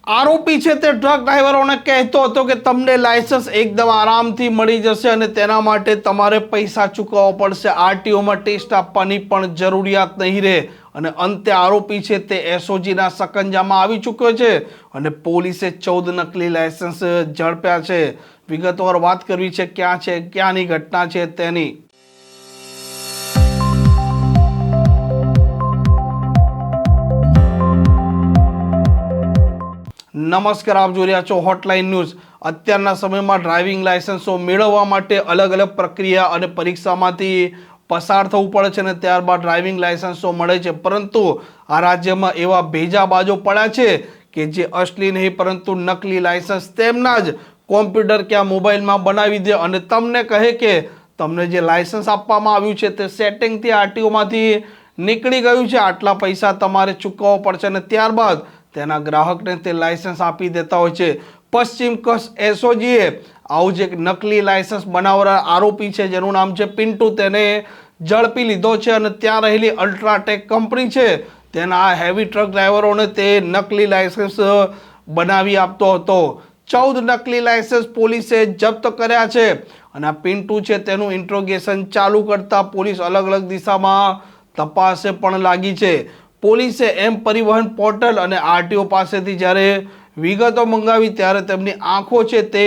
આરોપી છે તે ટ્રક ડ્રાઈવરોને કહેતો હતો કે તમને લાયસન્સ એકદમ આરામથી મળી જશે અને તેના માટે તમારે પૈસા ચૂકવવા પડશે, આરટીઓમાં ટેસ્ટ આપવાની પણ જરૂરિયાત નહીં રહે. અને અંતે આરોપી છે તે એસઓજીના સકંજામાં આવી ચૂક્યો છે અને પોલીસે 14 નકલી લાયસન્સ ઝડપ્યા છે. વિગતવાર વાત કરવી છે ક્યાંની ઘટના છે તેની. નમસ્કાર, આપ જોઈ રહ્યા છો હોટલાઇન ન્યૂઝ. અત્યારના સમયમાં ડ્રાઇવિંગ લાયસન્સો મેળવવા માટે અલગ અલગ પ્રક્રિયા અને પરીક્ષામાંથી પસાર થવું પડે છે અને ત્યારબાદ ડ્રાઇવિંગ લાયસન્સો મળે છે. પરંતુ આ રાજ્યમાં એવા ભેજાબાજો પડ્યા છે કે જે અસલી નહીં પરંતુ નકલી લાયસન્સ તેમના જ કોમ્પ્યુટર કે મોબાઈલમાં બનાવી દે અને તમને કહે કે તમને જે લાયસન્સ આપવામાં આવ્યું છે તે સેટિંગથી આરટીઓમાંથી નીકળી ગયું છે, આટલા પૈસા તમારે ચૂકવવા પડશે અને ત્યારબાદ તેના ગ્રાહકને તે લાયસન્સ આપી દેતા હોય છે. પશ્ચિમ કચ્છ એસઓજીએ આવું જ એક નકલી લાયસન્સ બનાવનાર આરોપી છે જેનું નામ છે પિન્ટુ, તેને ઝડપી લીધો છે અને ત્યાં રહેલી અલ્ટ્રાટેક કંપની છે તેના હેવી ટ્રક ડ્રાઈવરોને તે નકલી લાયસન્સ બનાવી આપતો હતો. 14 નકલી લાયસન્સ પોલીસે જપ્ત કર્યા છે અને આ પિન્ટુ છે તેનું ઇન્ટ્રોગેશન ચાલુ કરતા પોલીસ અલગ અલગ દિશામાં તપાસે પણ લાગી છે. પોલીસે એમ પરિવહન પોર્ટલ અને આરટીઓ પાસેથી જ્યારે વિગતો મંગાવી ત્યારે તેમની આંખો છે તે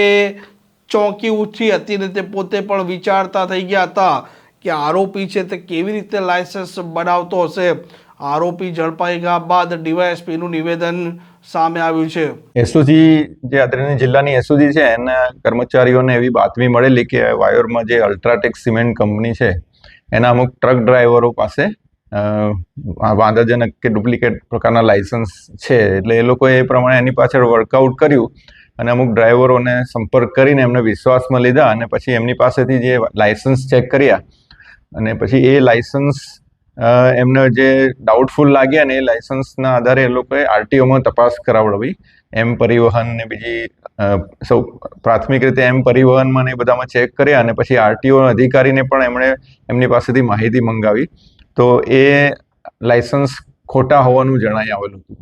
ચોંકી ઉઠી હતી અને તે પોતે પણ વિચારતા થઈ ગયા હતા કે આરોપી છે તે કેવી રીતે લાયસન્સ બનાવતો હશે. આરોપી ઝડપાઈ ગયા બાદ ડીવાયએસપીનું નિવેદન સામે આવ્યું છે. એસઓજી જે આદરણીય જિલ્લાની એસઓજી છે એના કર્મચારીઓને એવી બાતમી મળેલી કે વાયોરમાં જે અલ્ટ્રાટેક સિમેન્ટ કંપની છે એના અમુક ટ્રક ડ્રાઈવરો પાસે વાંધાજનક કે ડુપ્લિકેટ પ્રકારના લાયસન્સ છે. એટલે એ લોકોએ એ પ્રમાણે એની પાછળ વર્કઆઉટ કર્યું અને અમુક ડ્રાઈવરોને સંપર્ક કરીને એમને વિશ્વાસમાં લીધા અને પછી એમની પાસેથી જે લાયસન્સ ચેક કર્યા અને પછી એ લાયસન્સ એમને જે ડાઉટફુલ લાગ્યા ને એ લાયસન્સના આધારે એ લોકોએ આરટીઓમાં તપાસ કરાવડાવી. એમ પરિવહન ને બીજી સૌ પ્રાથમિક રીતે એમ પરિવહનમાં ને એ બધામાં ચેક કર્યા અને પછી આરટીઓ અધિકારીને પણ એમણે એમની પાસેથી માહિતી મંગાવી તો એ લાયસન્સ ખોટા હોવાનું જણાઈ આવેલું હતું.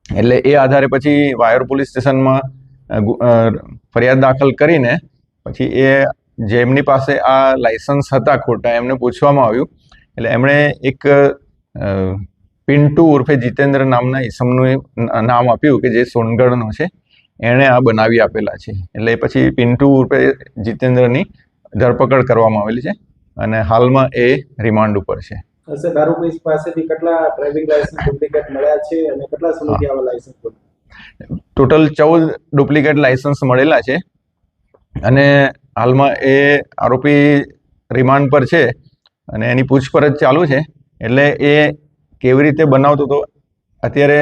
એટલે એ આધારે પછી વાયોર પોલીસ સ્ટેશનમાં ફરિયાદ દાખલ કરીને પછી એ જેમની પાસે આ લાયસન્સ હતા ખોટા એમને પૂછવામાં આવ્યું. એટલે એમણે એક પિન્ટુ ઉર્ફે જીતેન્દ્ર નામના ઈસમનું નામ આપ્યું કે જે સોનગઢનો છે, એણે આ બનાવી આપેલા છે. એટલે પછી પિન્ટુ ઉર્ફે જીતેન્દ્રની ધરપકડ કરવામાં આવેલી છે અને હાલમાં એ રિમાન્ડ ઉપર છે. આરોપી પાસેથી કેટલા ડ્રાઇવિંગ લાયસન્સ ડુપ્લિકેટ મળ્યા છે અને કેટલા સમયથી આવા લાયસન્સ ટોટલ 14 ડુપ્લિકેટ લાયસન્સ મળેલા છે અને હાલમાં એ આરોપી રિમાન્ડ પર છે અને એની પૂછપરછ ચાલુ છે. એટલે એ કેવી રીતે બનાવતો હતો અત્યારે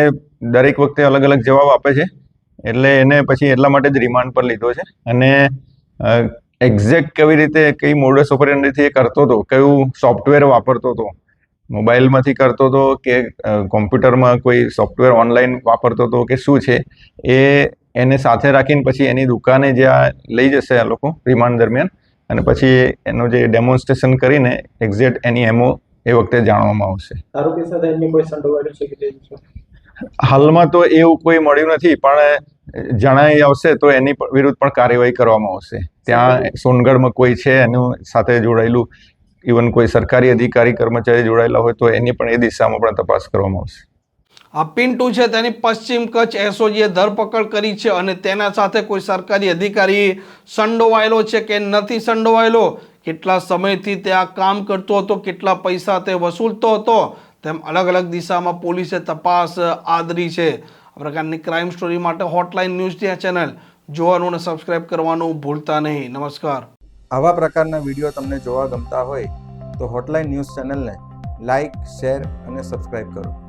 દરેક વખતે અલગ અલગ જવાબ આપે છે એટલે એને પછી એટલા માટે જ રિમાન્ડ પર લીધો છે અને એક્ઝેક્ટ કેવી રીતે કઈ મોડસ ઓપરેન્ડીથી એ કરતો હતો, કયું સોફ્ટવેર વાપરતો હતો, મોબાઈલમાંથી કરતો હતો કે કોમ્પ્યુટરમાં કોઈ સોફ્ટવેર ઓનલાઈન વાપરતો હતો કે શું છે એ એને સાથે રાખીને પછી એની દુકાને જ્યાં લઈ જશે આ લોકો રિમાન્ડ દરમિયાન અને પછી એનું જે ડેમોન્સ્ટ્રેશન કરીને એક્ઝેક્ટ એની એમઓ એ વખતે જાણવામાં આવશે. આરોપી સાથે એમની કોઈ સંડોવાયેલું છે કે હાલમાં તો એવું કોઈ મળ્યું નથી પણ જણાઈ આવશે તો એની વિરુદ્ધ પણ કાર્યવાહી કરવામાં આવશે. ત્યાં સોનગઢમાં કોઈ છે એનું સાથે જોડાયેલું, ઇવન કોઈ સરકારી અધિકારી કર્મચારી જોડાયેલા હોય તો એની પણ એ દિશામાં પણ તપાસ કરવામાં આવશે. આ પિન્ટુ છે તેની પશ્ચિમ કચ્છ એસઓજીએ ધરપકડ કરી છે અને તેના સાથે કોઈ સરકારી અધિકારી સંડોવાયેલો છે કે નથી સંડોવાયેલો, કેટલા સમયથી તે આ કામ કરતો હતો, કેટલા પૈસા તે વસૂલતો હતો, તેમ અલગ અલગ દિશામાં પોલીસે તપાસ આદરી છે. આ પ્રકારની ક્રાઇમ સ્ટોરી માટે હોટલાઇન ન્યૂઝ ચેનલ જોવાનું અને સબસ્ક્રાઇબ કરવાનું ભૂલતા નહીં. નમસ્કાર. આવા પ્રકારના વિડીયો તમને જોવા ગમતા હોય તો હોટલાઇન ન્યૂઝ ચેનલને લાઇક, શેર અને સબસ્ક્રાઇબ કરો.